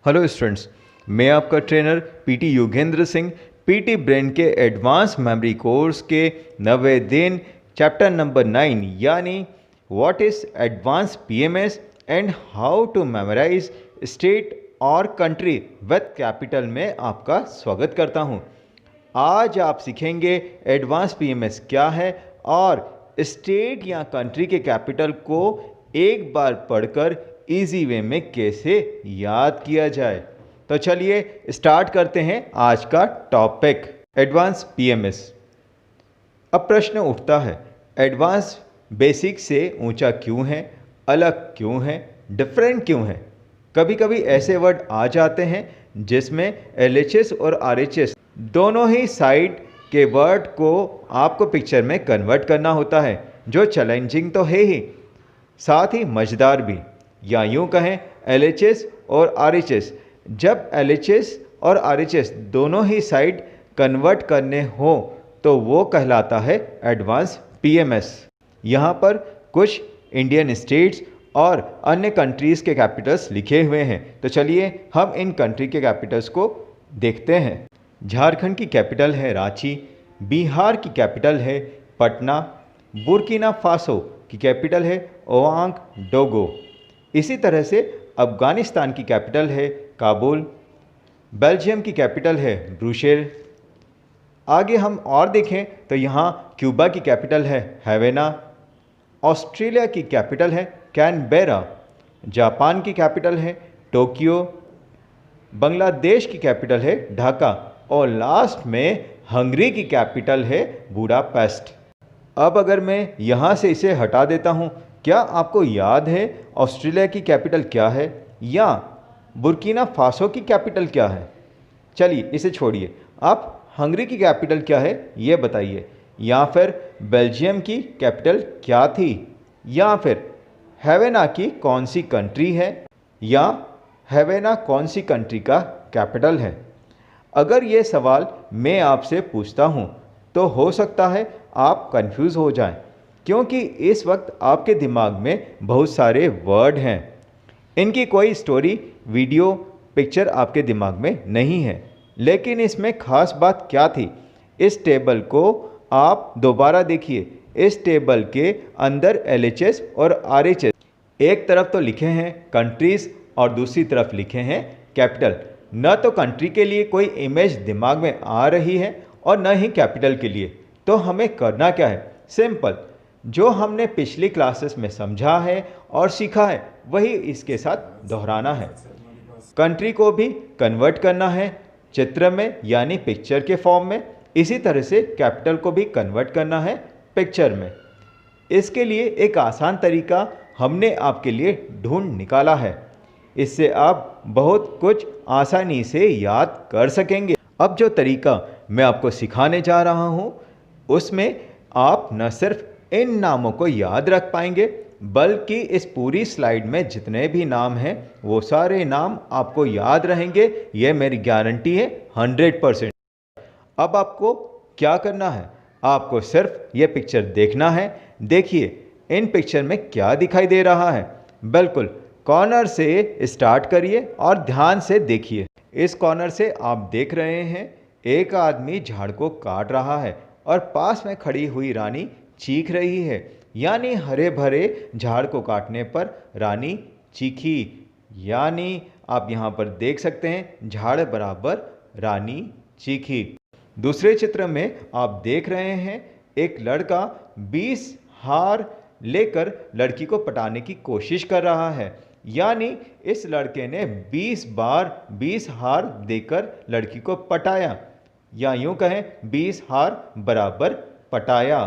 Hello students, मैं आपका trainer PT Yogendra Singh PT brain के एडवांस मेमोरी कोर्स के 90 दिन चैप्टर नंबर 9 यानी what is advance PMS and how to memorise state और कंट्री विद कैपिटल में आपका स्वागत करता हूं। आज आप सीखेंगे एडवांस पीएमएस क्या है और स्टेट या कंट्री के कैपिटल को एक बार पढ़कर इजी वे में कैसे याद किया जाए। तो चलिए स्टार्ट करते हैं आज का टॉपिक एडवांस पीएमएस। अब प्रश्न उठता है, एडवांस बेसिक से ऊंचा क्यों है, अलग क्यों है, डिफरेंट क्यों है। कभी कभी ऐसे वर्ड आ जाते हैं जिसमें एलएचएस और आरएचएस दोनों ही साइड के वर्ड को आपको पिक्चर में कन्वर्ट करना होता है, जो चैलेंजिंग तो है ही, साथ ही मज़ेदार भी। या यूँ कहें एलएचएस और आरएचएस, जब एलएचएस और आरएचएस दोनों ही साइड कन्वर्ट करने हो तो वो कहलाता है एडवांस पीएमएस। यहाँ पर कुछ इंडियन स्टेट्स और अन्य कंट्रीज़ के कैपिटल्स लिखे हुए हैं, तो चलिए हम इन कंट्री के कैपिटल्स को देखते हैं। झारखंड की कैपिटल है रांची, बिहार की कैपिटल है पटना, बुर्किना फासो की कैपिटल है ओआंग डोगो। इसी तरह से अफ़गानिस्तान की कैपिटल है काबुल, बेल्जियम की कैपिटल है ब्रुसेल। आगे हम और देखें तो यहाँ क्यूबा की कैपिटल है हैवेना, ऑस्ट्रेलिया की कैपिटल है कैनबेरा, जापान की कैपिटल है टोक्यो, बांग्लादेश की कैपिटल है ढाका और लास्ट में हंगरी की कैपिटल है बुडापेस्ट। अब अगर मैं यहाँ से इसे हटा देता हूँ, क्या आपको याद है ऑस्ट्रेलिया की कैपिटल क्या है या बुर्किना फासो की कैपिटल क्या है? चलिए इसे छोड़िए, आप हंगरी की कैपिटल क्या है ये बताइए, या फिर बेल्जियम की कैपिटल क्या थी, या फिर हैवेना की कौन सी कंट्री है, या हैवेना कौन सी कंट्री का कैपिटल है। अगर ये सवाल मैं आपसे पूछता हूँ तो हो सकता है आप कंफ्यूज हो जाएं, क्योंकि इस वक्त आपके दिमाग में बहुत सारे वर्ड हैं, इनकी कोई स्टोरी, वीडियो, पिक्चर आपके दिमाग में नहीं है। लेकिन इसमें खास बात क्या थी, इस टेबल को आप दोबारा देखिए। इस टेबल के अंदर एलएचएस और आरएचएस एक तरफ तो लिखे हैं कंट्रीज़ और दूसरी तरफ लिखे हैं कैपिटल। न तो कंट्री के लिए कोई इमेज दिमाग में आ रही है और न ही कैपिटल के लिए। तो हमें करना क्या है, सिंपल, जो हमने पिछली क्लासेस में समझा है और सीखा है वही इसके साथ दोहराना है। कंट्री को भी कन्वर्ट करना है चित्र में यानी पिक्चर के फॉर्म में, इसी तरह से कैपिटल को भी कन्वर्ट करना है पिक्चर में। इसके लिए एक आसान तरीका हमने आपके लिए ढूंढ निकाला है, इससे आप बहुत कुछ आसानी से याद कर सकेंगे। अब जो तरीका मैं आपको सिखाने जा रहा हूँ उसमें आप न सिर्फ इन नामों को याद रख पाएंगे, बल्कि इस पूरी स्लाइड में जितने भी नाम हैं वो सारे नाम आपको याद रहेंगे, ये मेरी गारंटी है 100%। अब आपको क्या करना है, आपको सिर्फ ये पिक्चर देखना है। देखिए इन पिक्चर में क्या दिखाई दे रहा है, बिल्कुल कॉर्नर से स्टार्ट करिए और ध्यान से देखिए। इस कॉर्नर से आप देख रहे हैं एक आदमी झाड़ को काट रहा है और पास में खड़ी हुई रानी चीख रही है, यानी हरे भरे झाड़ को काटने पर रानी चीखी, यानी आप यहाँ पर देख सकते हैं झाड़ बराबर रानी चीखी। दूसरे चित्र में आप देख रहे हैं एक लड़का 20 हार लेकर लड़की को पटाने की कोशिश कर रहा है, यानी इस लड़के ने 20 बार 20 हार देकर लड़की को पटाया, या यूं कहें 20 हार बराबर पटाया।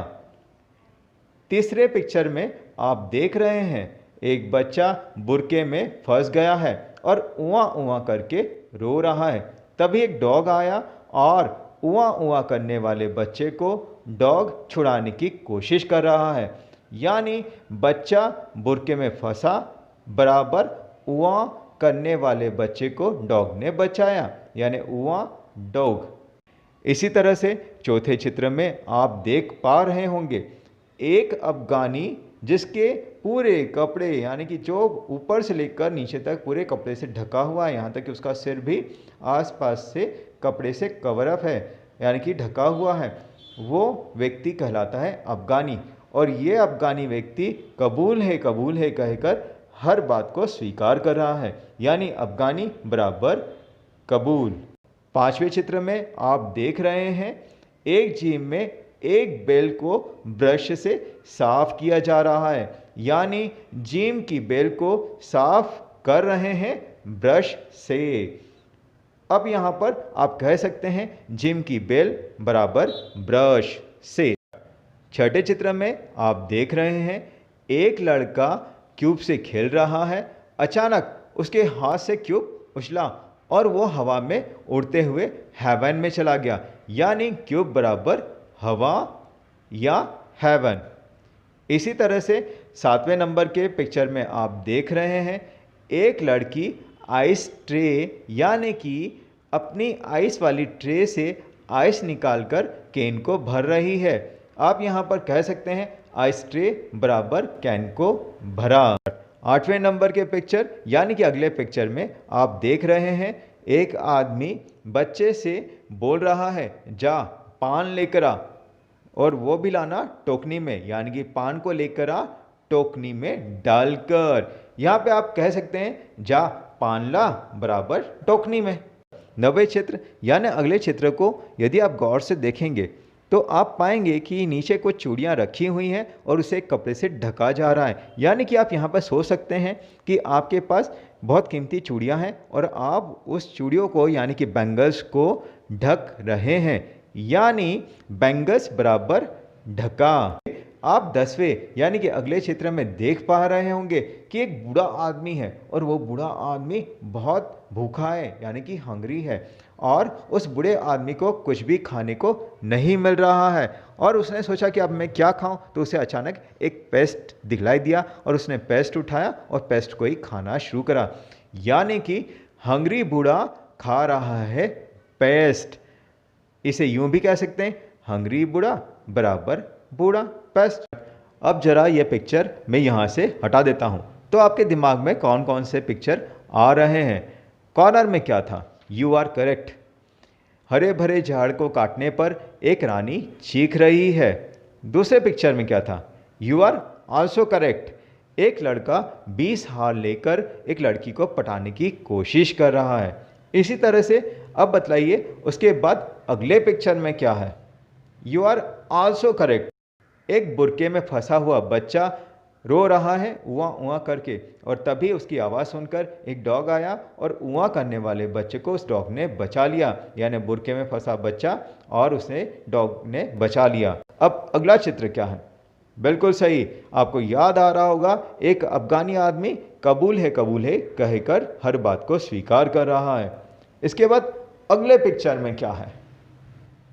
तीसरे पिक्चर में आप देख रहे हैं एक बच्चा बुरके में फंस गया है और उआ उआ करके रो रहा है। तभी एक डॉग आया और उआ उआ करने वाले बच्चे को डॉग छुड़ाने की कोशिश कर रहा है, यानी बच्चा बुरके में फंसा बराबर उआ करने वाले बच्चे को डॉग ने बचाया, यानी उआ डॉग। इसी तरह से चौथे चित्र में आप देख पा रहे होंगे एक अफगानी जिसके पूरे कपड़े यानी कि जो ऊपर से लेकर नीचे तक पूरे कपड़े से ढका हुआ है, यहाँ तक कि उसका सिर भी आसपास से कपड़े से कवर अप है यानी कि ढका हुआ है, वो व्यक्ति कहलाता है अफ़गानी। और ये अफ़गानी व्यक्ति कबूल है कहकर हर बात को स्वीकार कर रहा है, यानी अफ़गानी बराबर कबूल। पांचवें चित्र में आप देख रहे हैं एक जिम में एक बेल को ब्रश से साफ किया जा रहा है, यानी जिम की बेल को साफ कर रहे हैं ब्रश से। अब यहाँ पर आप कह सकते हैं जिम की बेल बराबर ब्रश से। छठे चित्र में आप देख रहे हैं एक लड़का क्यूब से खेल रहा है, अचानक उसके हाथ से क्यूब उछला और वो हवा में उड़ते हुए हेवन में चला गया, यानी क्यूब बराबर हवा या हेवन। इसी तरह से सातवें नंबर के पिक्चर में आप देख रहे हैं एक लड़की आइस ट्रे यानी कि अपनी आइस वाली ट्रे से आइस निकालकर कैन को भर रही है। आप यहाँ पर कह सकते हैं आइस ट्रे बराबर कैन को भरा। आठवें नंबर के पिक्चर यानी कि अगले पिक्चर में आप देख रहे हैं एक आदमी बच्चे से बोल रहा है जा पान लेकर आ, और वो भी लाना टोकनी में, यानी कि पान को लेकर आ टोकनी में डालकर। यहाँ पे आप कह सकते हैं जा पान ला बराबर टोकनी में। नवे चित्र यानी अगले चित्र को यदि आप गौर से देखेंगे तो आप पाएंगे कि नीचे कुछ चूड़ियाँ रखी हुई हैं और उसे कपड़े से ढका जा रहा है, यानी कि आप यहाँ पर सोच सकते हैं कि आपके पास बहुत कीमती चूड़ियाँ हैं और आप उस चूड़ियों को यानी कि बैंगल्स को ढक रहे हैं, यानी बैंगल्स बराबर ढका। आप 10वें यानी कि अगले चित्र में देख पा रहे होंगे कि एक बूढ़ा आदमी है और वो बूढ़ा आदमी बहुत भूखा है यानी कि हंग्री है, और उस बूढ़े आदमी को कुछ भी खाने को नहीं मिल रहा है और उसने सोचा कि अब मैं क्या खाऊं, तो उसे अचानक एक पेस्ट दिखलाई दिया और उसने पेस्ट उठाया और पेस्ट को ही खाना शुरू करा, यानी कि हंग्री बूढ़ा खा रहा है पेस्ट। इसे यूं भी कह सकते हैं हंग्री बूढ़ा बराबर बूढ़ा पेस्ट। अब जरा ये पिक्चर मैं यहाँ से हटा देता हूँ तो आपके दिमाग में कौन कौन से पिक्चर आ रहे हैं। कॉर्नर में क्या था? You are correct. हरे भरे झाड़ को काटने पर एक रानी चीख रही है। दूसरे पिक्चर में क्या था? You are also correct. एक लड़का 20 हार लेकर एक लड़की को पटाने की कोशिश कर रहा है। इसी तरह से अब बतलाइए उसके बाद अगले पिक्चर में क्या है? You are also correct. एक बुरके में फंसा हुआ बच्चा रो रहा है उआ उआ करके, और तभी उसकी आवाज़ सुनकर एक डॉग आया और उआ करने वाले बच्चे को उस डॉग ने बचा लिया, यानी बुरके में फंसा बच्चा और उसे डॉग ने बचा लिया। अब अगला चित्र क्या है? बिल्कुल सही, आपको याद आ रहा होगा एक अफगानी आदमी कबूल है कहकर हर बात को स्वीकार कर रहा है। इसके बाद अगले पिक्चर में क्या है?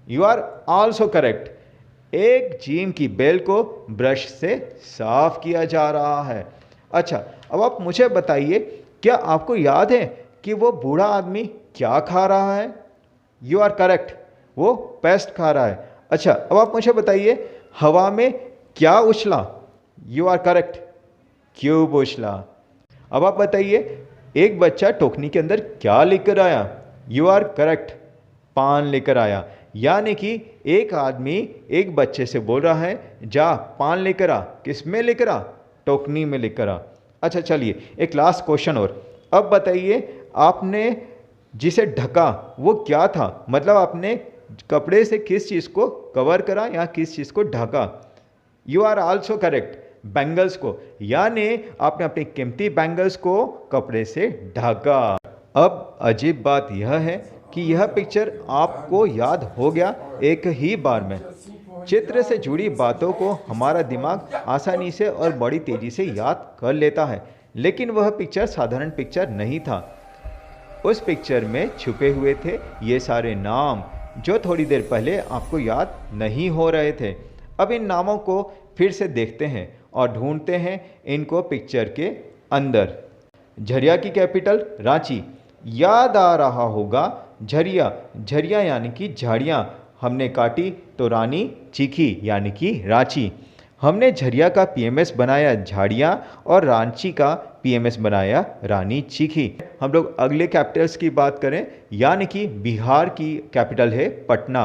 You are also correct. एक जिम की बेल को ब्रश से साफ किया जा रहा है। अच्छा, अब आप मुझे बताइए क्या आपको याद है कि वो बूढ़ा आदमी क्या खा रहा है? यू आर करेक्ट, वो पेस्ट खा रहा है। अच्छा, अब आप मुझे बताइए हवा में क्या उछला? यू आर करेक्ट, क्यूब उछला। अब आप बताइए एक बच्चा टोकनी के अंदर क्या लेकर आया? यू आर करेक्ट, पान लेकर आया। यानी कि एक आदमी एक बच्चे से बोल रहा है जा पान लेकर आ। किस में लेकर आ? टोकनी में लेकर आ। अच्छा चलिए एक लास्ट क्वेश्चन और। अब बताइए आपने जिसे ढका वो क्या था? मतलब आपने कपड़े से किस चीज़ को कवर करा या किस चीज़ को ढका? You are also correct, bangles को, यानी आपने अपनी कीमती बैंगल्स को कपड़े से ढका। अब अजीब बात यह है कि यह पिक्चर आपको याद हो गया एक ही बार में। चित्र से जुड़ी बातों को हमारा दिमाग आसानी से और बड़ी तेज़ी से याद कर लेता है, लेकिन वह पिक्चर साधारण पिक्चर नहीं था। उस पिक्चर में छुपे हुए थे ये सारे नाम जो थोड़ी देर पहले आपको याद नहीं हो रहे थे। अब इन नामों को फिर से देखते हैं और ढूंढते हैं इनको पिक्चर के अंदर। झरिया की कैपिटल रांची, याद आ रहा होगा झरिया। यानी कि झाड़ियाँ हमने काटी तो रानी चीखी यानी कि रांची। हमने झरिया का पीएमएस बनाया झाड़ियाँ और रांची का पीएमएस बनाया रानी चीखी। हम लोग अगले कैपिटल्स की बात करें, यानी कि बिहार की कैपिटल है पटना।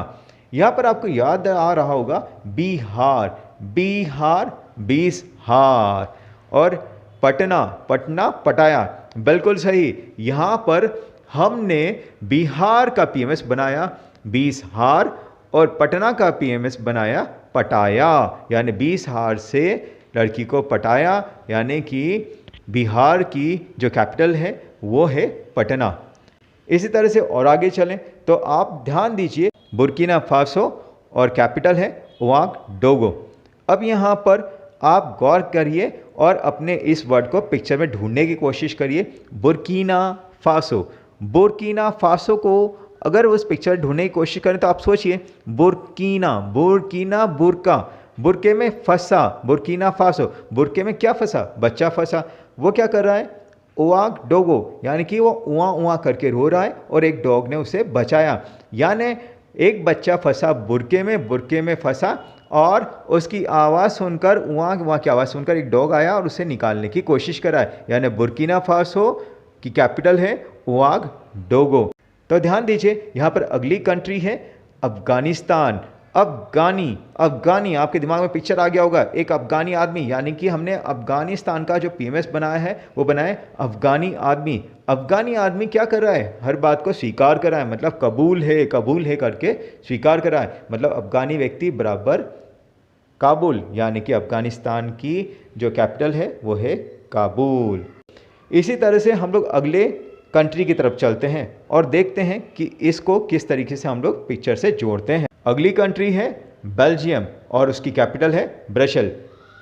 यहाँ पर आपको याद आ रहा होगा बिहार, बिहार 20 हार, और पटना, पटना पटाया, बिल्कुल सही। यहाँ पर हमने बिहार का पीएमएस बनाया 20 हार और पटना का पीएमएस बनाया पटाया, यानी 20 हार से लड़की को पटाया, यानी कि बिहार की जो कैपिटल है वो है पटना। इसी तरह से और आगे चलें तो आप ध्यान दीजिए, बुर्किना फासो और कैपिटल है ओआगडोगो। अब यहाँ पर आप गौर करिए और अपने इस वर्ड को पिक्चर में ढूंढने की कोशिश करिए। बुर्किना फासो, बुर्किना फासो को अगर उस पिक्चर ढूंढने की कोशिश करें तो आप सोचिए, बुर्किना, बुर्किना बुरका, बुरके में फंसा, बुर्किना फासो, बुरके में क्या फंसा, बच्चा फंसा। वो क्या कर रहा है, ओआगडोगो, यानी कि वो उआ उआ करके रो रहा है और एक डॉग ने उसे बचाया। यानी एक बच्चा फंसा बुरके में फंसा और उसकी आवाज़ सुनकर, उआ उआ की आवाज़ सुनकर एक डॉग आया और उसे निकालने की कोशिश करा है। यानी बुर्किना फासो की कैपिटल है ओआगडोगो। तो ध्यान दीजिए, यहाँ पर अगली कंट्री है अफगानिस्तान। अफगानी, अफगानी, आपके दिमाग में पिक्चर आ गया होगा, एक अफगानी आदमी, यानी कि हमने अफगानिस्तान का जो पीएमएस बनाया है वो बनाया है अफगानी आदमी। अफगानी आदमी क्या कर रहा है, हर बात को स्वीकार कर रहा है, मतलब कबूल है करके स्वीकार कर रहा है। मतलब अफगानी व्यक्ति बराबर काबुल, यानी कि अफगानिस्तान की जो कैपिटल है वो है काबुल। इसी तरह से हम लोग अगले कंट्री की तरफ चलते हैं और देखते हैं कि इसको किस तरीके से हम लोग पिक्चर से जोड़ते हैं। अगली कंट्री है बेल्जियम और उसकी कैपिटल है ब्रसेल।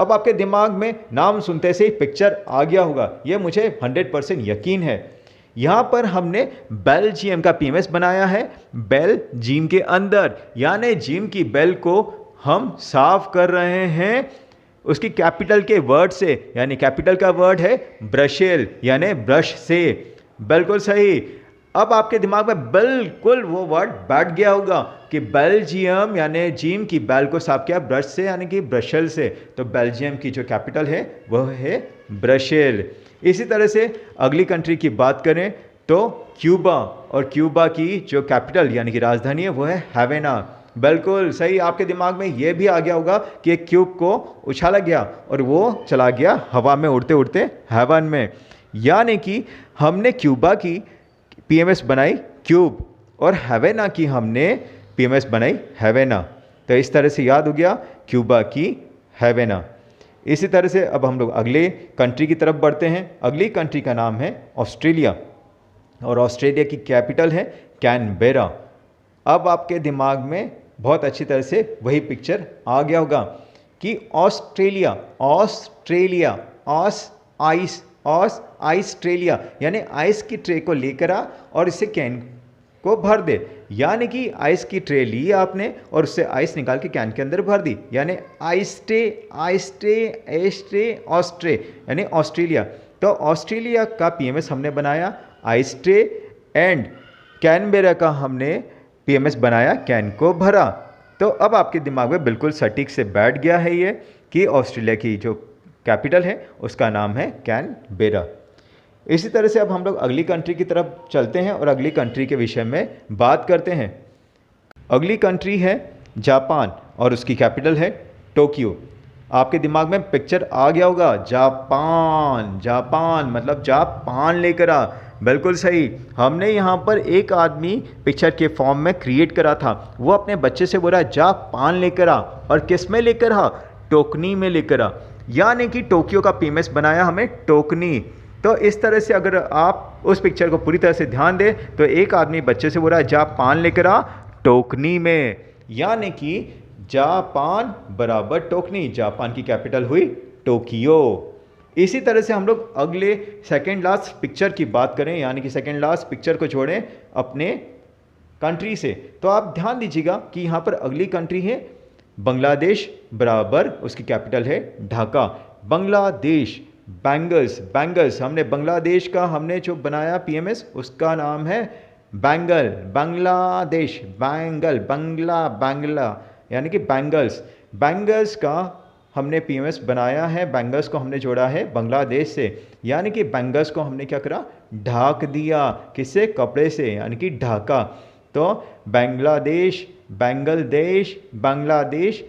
अब आपके दिमाग में नाम सुनते से ही पिक्चर आ गया होगा, ये मुझे 100% यकीन है। यहाँ पर हमने बेल्जियम का पीएमएस बनाया है बेल जिम के अंदर, यानी जिम की बेल को हम साफ कर रहे हैं उसकी कैपिटल के वर्ड से, यानी कैपिटल का वर्ड है ब्रसेल, यानी ब्रश से, बिल्कुल सही। अब आपके दिमाग में बिल्कुल वो वर्ड बैठ गया होगा कि बेल्जियम यानी जिम की बेल को साफ किया ब्रश से, यानी कि ब्रसेल से। तो बेल्जियम की जो कैपिटल है वह है ब्रसेल। इसी तरह से अगली कंट्री की बात करें तो क्यूबा, और क्यूबा की जो कैपिटल यानी कि राजधानी है वो है हैवेना। बिल्कुल सही, आपके दिमाग में ये भी आ गया होगा कि एक क्यूब को उछाला गया और वो चला गया हवा में उड़ते उड़ते हेवन में, यानी कि हमने क्यूबा की पीएमएस बनाई क्यूब और हैवेना की हमने पीएमएस बनाई हैवेना। तो इस तरह से याद हो गया क्यूबा की हैवेना। इसी तरह से अब हम लोग अगले कंट्री की तरफ बढ़ते हैं। अगली कंट्री का नाम है ऑस्ट्रेलिया और ऑस्ट्रेलिया की कैपिटल है कैनबेरा। अब आपके दिमाग में बहुत अच्छी तरह से वही पिक्चर आ गया होगा कि ऑस्ट्रेलिया, ऑस्ट्रेलिया, ऑस्ट्रेलिया, यानी आइस की ट्रे को लेकर आ और इसे कैन को भर दे, यानी कि आइस की ट्रे ली आपने और उससे आइस निकाल के कैन के अंदर भर दी, यानी आइस ट्रे ऑस्ट्रे, यानी ऑस्ट्रेलिया। तो ऑस्ट्रेलिया का पीएमएस हमने बनाया आइस ट्रे एंड कैनबेरा का हमने पीएमएस बनाया कैन को भरा। तो अब आपके दिमाग में बिल्कुल सटीक से बैठ गया है ये कि ऑस्ट्रेलिया की जो कैपिटल है उसका नाम है कैनबेरा। इसी तरह से अब हम लोग अगली कंट्री की तरफ चलते हैं और अगली कंट्री के विषय में बात करते हैं। अगली कंट्री है जापान और उसकी कैपिटल है टोक्यो। आपके दिमाग में पिक्चर आ गया होगा, जापान, जापान मतलब जापान लेकर आ, बिल्कुल सही। हमने यहाँ पर एक आदमी पिक्चर के फॉर्म में क्रिएट करा था, वो अपने बच्चे से बोला जापान लेकर आ, और किस में लेकर आ, टोकनी में लेकर आ, यानी कि टोक्यो का पीएमएस बनाया हमें टोकनी। तो इस तरह से अगर आप उस पिक्चर को पूरी तरह से ध्यान दें तो एक आदमी बच्चे से बोल रहा है जापान लेकर आ टोकनी में, यानी कि जापान बराबर टोकनी, जापान की कैपिटल हुई टोक्यो। इसी तरह से हम लोग अगले सेकेंड लास्ट पिक्चर की बात करें, यानी कि सेकेंड लास्ट पिक्चर को जोड़ें अपने कंट्री से, तो आप ध्यान दीजिएगा कि यहाँ पर अगली कंट्री है बांग्लादेश बराबर उसकी कैपिटल है ढाका। बांग्लादेश, बैंगल्स, बैंगल्स, हमने बांग्लादेश का हमने जो बनाया पीएमएस उसका नाम है बैंगल, बांग्लादेश, बैंगल, बांग्ला, यानी कि बैंगल्स, बैंगल्स का हमने पीएमएस बनाया है, बैंगल्स को हमने जोड़ा है बांग्लादेश से, यानी कि बैंगल्स को हमने क्या करा, ढाक दिया, किससे, कपड़े से, यानी कि ढाका। तो बांग्लादेश, बैंगल देश, बांग्लादेश,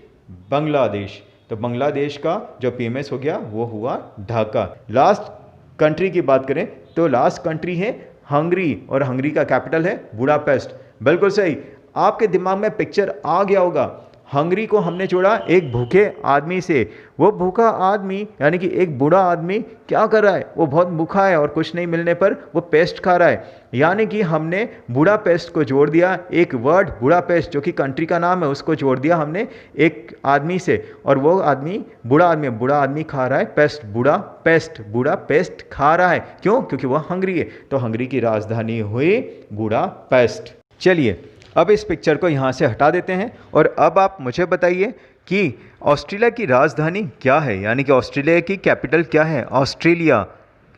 बांग्लादेश, तो बांग्लादेश का जो पीएमएस हो गया वो हुआ ढाका। लास्ट कंट्री की बात करें तो लास्ट कंट्री है हंगरी, और हंगरी का कैपिटल है बुडापेस्ट। बिल्कुल सही, आपके दिमाग में पिक्चर आ गया होगा। हंगरी को हमने जोड़ा एक भूखे आदमी से। वो भूखा आदमी यानी कि एक बूढ़ा आदमी क्या कर रहा है, वो बहुत भूखा है और कुछ नहीं मिलने पर वो पेस्ट खा रहा है, यानी कि हमने बुडापेस्ट को जोड़ दिया, एक वर्ड बुडापेस्ट जो कि कंट्री का नाम है उसको जोड़ दिया हमने एक आदमी से, और वो आदमी बूढ़ा आदमी खा रहा है पेस्ट, बूढ़ा पेस्ट खा रहा है। क्यों? क्योंकि वह हंगरी है। तो हंगरी की राजधानी हुई बुडापेस्ट। चलिए अब इस पिक्चर को यहाँ से हटा देते हैं, और अब आप मुझे बताइए कि ऑस्ट्रेलिया की राजधानी क्या है, यानी कि ऑस्ट्रेलिया की कैपिटल क्या है? Australia.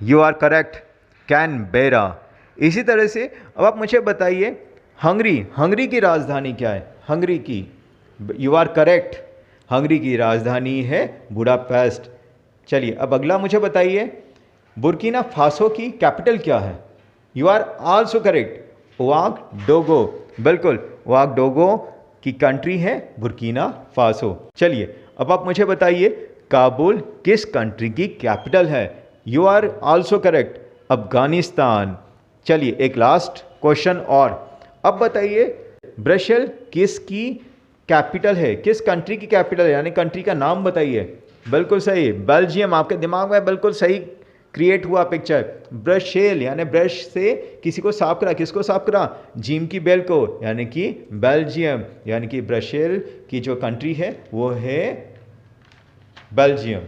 You are correct, Canberra. इसी तरह से अब आप मुझे बताइए हंगरी की राजधानी क्या है? हंगरी की, यू आर करेक्ट, हंगरी की राजधानी है बुडापेस्ट। चलिए अब अगला मुझे बताइए बुर्किना फासो की कैपिटल क्या है? You are also correct, Ouagadougou. बिल्कुल, ओआगडोगो की कंट्री है बुर्किना फासो। चलिए अब आप मुझे बताइए काबुल किस कंट्री की कैपिटल है? You are also correct, Afghanistan. चलिए एक लास्ट क्वेश्चन और, अब बताइए ब्रसेल किसकी कैपिटल है? किस कंट्री की कैपिटल है, यानी कंट्री का नाम बताइए। बिल्कुल सही, बेल्जियम। आपके दिमाग में बिल्कुल सही क्रिएट हुआ पिक्चर। ब्रसेल यानी ब्रश से किसी को साफ करा, किसको साफ करा? जिम की बेल को, यानी कि बेल्जियम, यानी कि ब्रसेल की जो कंट्री है वो है बेल्जियम।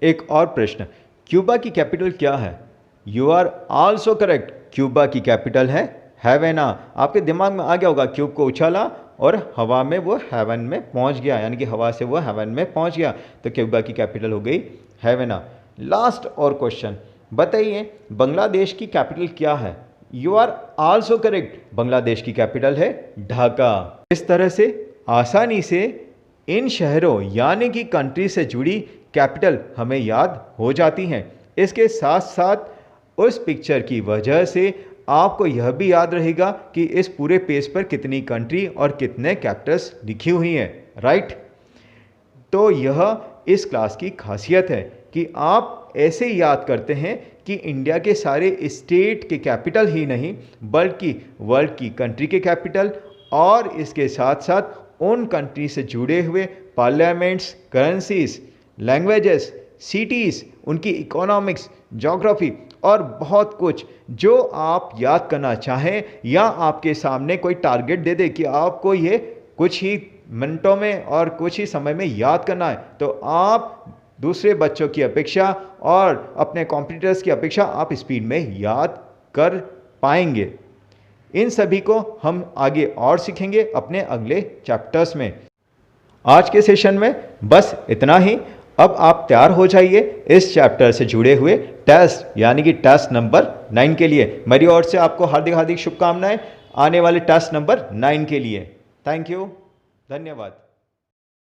एक और प्रश्न, क्यूबा की कैपिटल क्या है? You are also correct, Cuba की कैपिटल है हैवाना। आपके दिमाग में आ गया होगा, क्यूब को उछाला और हवा में वो हेवन में पहुंच गया, यानी कि हवा से वो हेवन में पहुंच गया, तो क्यूबा की कैपिटल हो गई हैवाना। लास्ट और क्वेश्चन, बताइए बांग्लादेश की कैपिटल क्या है? You are also correct, Bangladesh की कैपिटल है ढाका। इस तरह से आसानी से इन शहरों यानी कि कंट्री से जुड़ी कैपिटल हमें याद हो जाती हैं। इसके साथ साथ उस पिक्चर की वजह से आपको यह भी याद रहेगा कि इस पूरे पेज पर कितनी कंट्री और कितने कैपिटल्स लिखी हुई हैं, राइट? तो यह इस क्लास की खासियत है कि आप ऐसे याद करते हैं कि इंडिया के सारे स्टेट के कैपिटल ही नहीं बल्कि वर्ल्ड की कंट्री के कैपिटल, और इसके साथ साथ उन कंट्री से जुड़े हुए पार्लियामेंट्स, करेंसीज, लैंग्वेजेस, सिटीज़, उनकी इकोनॉमिक्स, ज्योग्राफी और बहुत कुछ जो आप याद करना चाहें, या आपके सामने कोई टारगेट दे दे कि आपको ये कुछ ही मिनटों में और कुछ ही समय में याद करना है, तो आप दूसरे बच्चों की अपेक्षा और अपने कॉम्पिटिटर्स की अपेक्षा आप स्पीड में याद कर पाएंगे। इन सभी को हम आगे और सीखेंगे अपने अगले चैप्टर्स में। आज के सेशन में बस इतना ही। अब आप तैयार हो जाइए इस चैप्टर से जुड़े हुए टेस्ट यानी कि टेस्ट नंबर 9 के लिए। मेरी ओर से आपको हार्दिक हार्दिक शुभकामनाएं आने वाले टेस्ट नंबर 9 के लिए। थैंक यू, धन्यवाद।